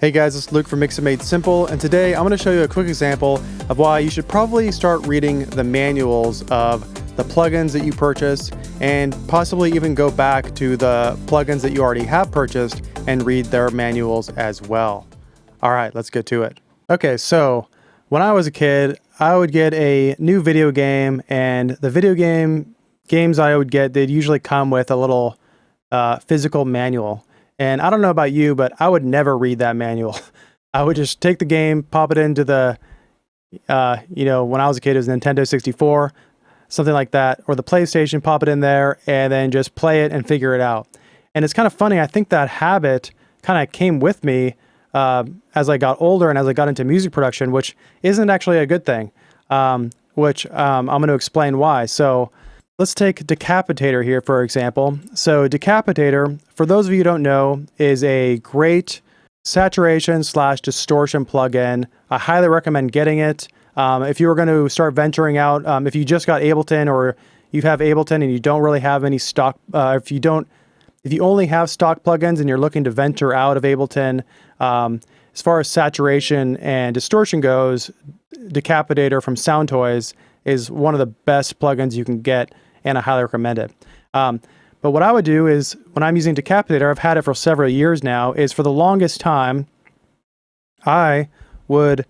Hey guys, it's Luke from Mixit Made Simple, and today I'm going to show you a quick example of why you should probably start reading the manuals of the plugins that you purchase, and possibly even go back to the plugins that you already have purchased and read their manuals as well. All right, let's get to it. Okay, so when I was a kid, I would get a new video game, and the games I would get, they'd usually come with a little physical manual. And I don't know about you, but I would never read that manual. I would just take the game, pop it into the, when I was a kid, it was Nintendo 64, something like that, or the PlayStation, pop it in there, and then just play it and figure it out. And it's kind of funny. I think that habit kind of came with me as I got older and as I got into music production, which isn't actually a good thing, which I'm going to explain why. So let's take Decapitator here, for example. So Decapitator, for those of you who don't know, is a great saturation/distortion plugin. I highly recommend getting it. If you were going to start venturing out, if you just got Ableton, or you have Ableton and you don't really have any stock, if you only have stock plugins and you're looking to venture out of Ableton, as far as saturation and distortion goes, Decapitator from Soundtoys is one of the best plugins you can get, and I highly recommend it. But what I would do is, when I'm using Decapitator, I've had it for several years now, is for the longest time, I would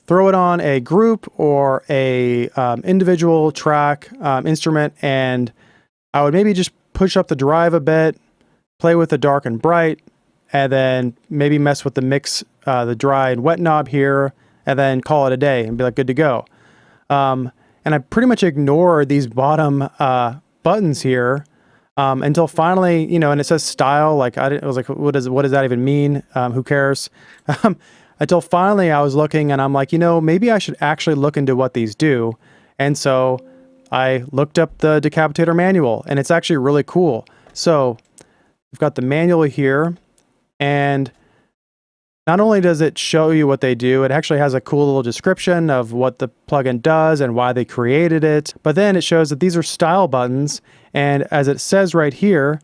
throw it on a group or a individual track instrument, and I would maybe just push up the drive a bit, play with the dark and bright, and then maybe mess with the mix, the dry and wet knob here, and then call it a day and be like, good to go. And I pretty much ignore these bottom buttons here until finally, and it says style. Like I was like, what does that even mean? Who cares? Until finally, I was looking, and I'm like, maybe I should actually look into what these do. And so I looked up the Decapitator manual, and it's actually really cool. So we've got the manual here, and not only does it show you what they do, it actually has a cool little description of what the plugin does and why they created it. But then it shows that these are style buttons. And as it says right here,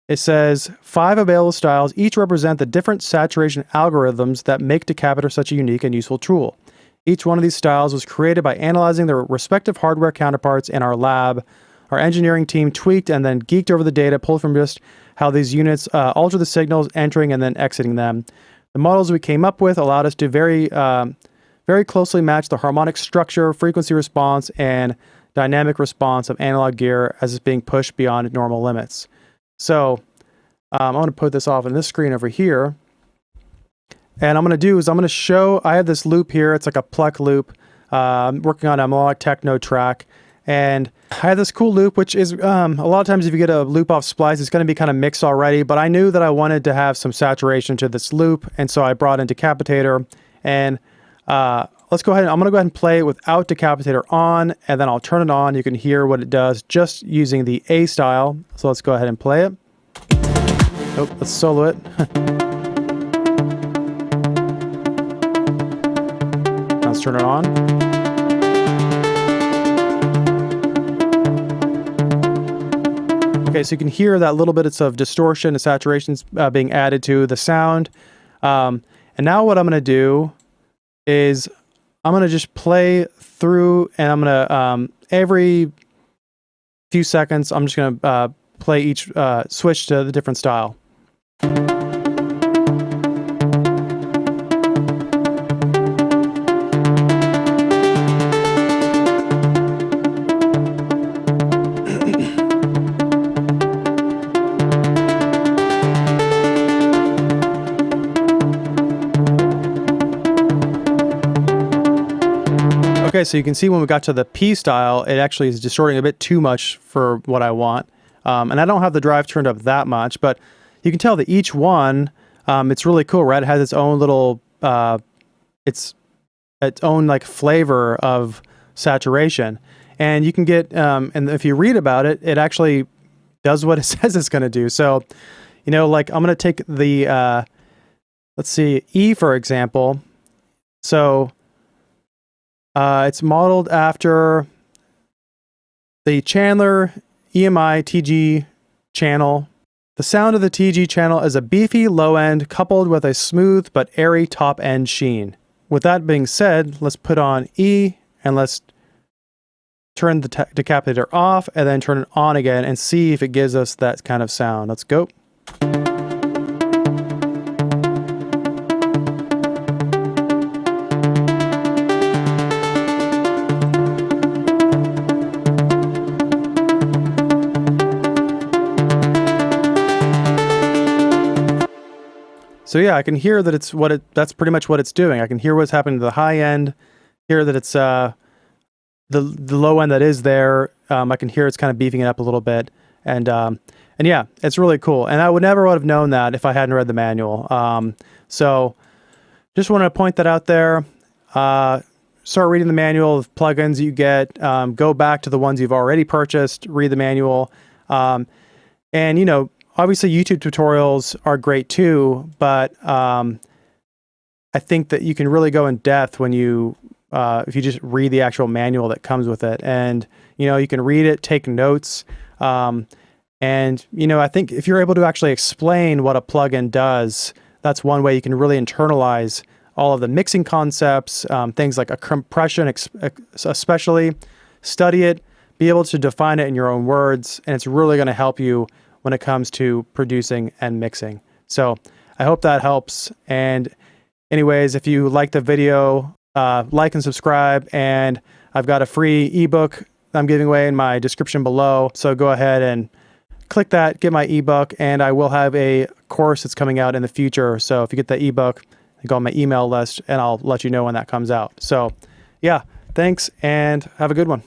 it says 5 available styles, each represent the different saturation algorithms that make Decapitator such a unique and useful tool. Each one of these styles was created by analyzing their respective hardware counterparts in our lab. Our engineering team tweaked and then geeked over the data, pulled from just how these units alter the signals, entering and then exiting them. The models we came up with allowed us to very closely match the harmonic structure, frequency response, and dynamic response of analog gear as it's being pushed beyond normal limits. So I'm going to put this off on this screen over here. And I'm going to show, I have this loop here. It's like a pluck loop. I'm working on a melodic techno track. And I have this cool loop, which is, a lot of times if you get a loop off Splice, it's going to be kind of mixed already, but I knew that I wanted to have some saturation to this loop, and so I brought in Decapitator, and let's go ahead, I'm going to go ahead and play it without Decapitator on, and then I'll turn it on. You can hear what it does just using the A style, so let's go ahead and play it. Oh, let's solo it. Now let's turn it on. Okay, so you can hear that little bit of distortion and saturations being added to the sound. And now what I'm going to do is I'm going to just play through, and I'm going to, every few seconds, I'm just going to play each, switch to the different style. Okay, so you can see when we got to the P style, it actually is distorting a bit too much for what I want. And I don't have the drive turned up that much, but you can tell that each one, it's really cool, right? It has its own little, its own like flavor of saturation. And you can get, and if you read about it, it actually does what it says it's going to do. So, like I'm going to take the, let's see, E, for example. So it's modeled after the Chandler EMI TG channel The sound of the TG channel is a beefy low end coupled with a smooth but airy top end sheen. With that being said, let's put on E and let's turn the decapitator off and then turn it on again and see if it gives us that kind of sound. Let's go. So yeah, I can hear that that's pretty much what it's doing. I can hear what's happening to the high end, hear that it's the low end that is there. I can hear it's kind of beefing it up a little bit, and yeah, it's really cool. And I would never have known that if I hadn't read the manual. So just wanted to point that out there. Start reading the manual of plugins you get. Go back to the ones you've already purchased. Read the manual, and you know. Obviously, YouTube tutorials are great too, but I think that you can really go in depth when you, if you just read the actual manual that comes with it. And, you know, you can read it, take notes. And, you know, I think if you're able to actually explain what a plugin does, that's one way you can really internalize all of the mixing concepts, things like a compression, especially. Study it, be able to define it in your own words, and it's really going to help you when it comes to producing and mixing. So I hope that helps. And anyways, if you like the video, like and subscribe. And I've got a free ebook I'm giving away in my description below. So go ahead and click that, get my ebook, and I will have a course that's coming out in the future. So if you get the ebook, go on my email list and I'll let you know when that comes out. So yeah, thanks and have a good one.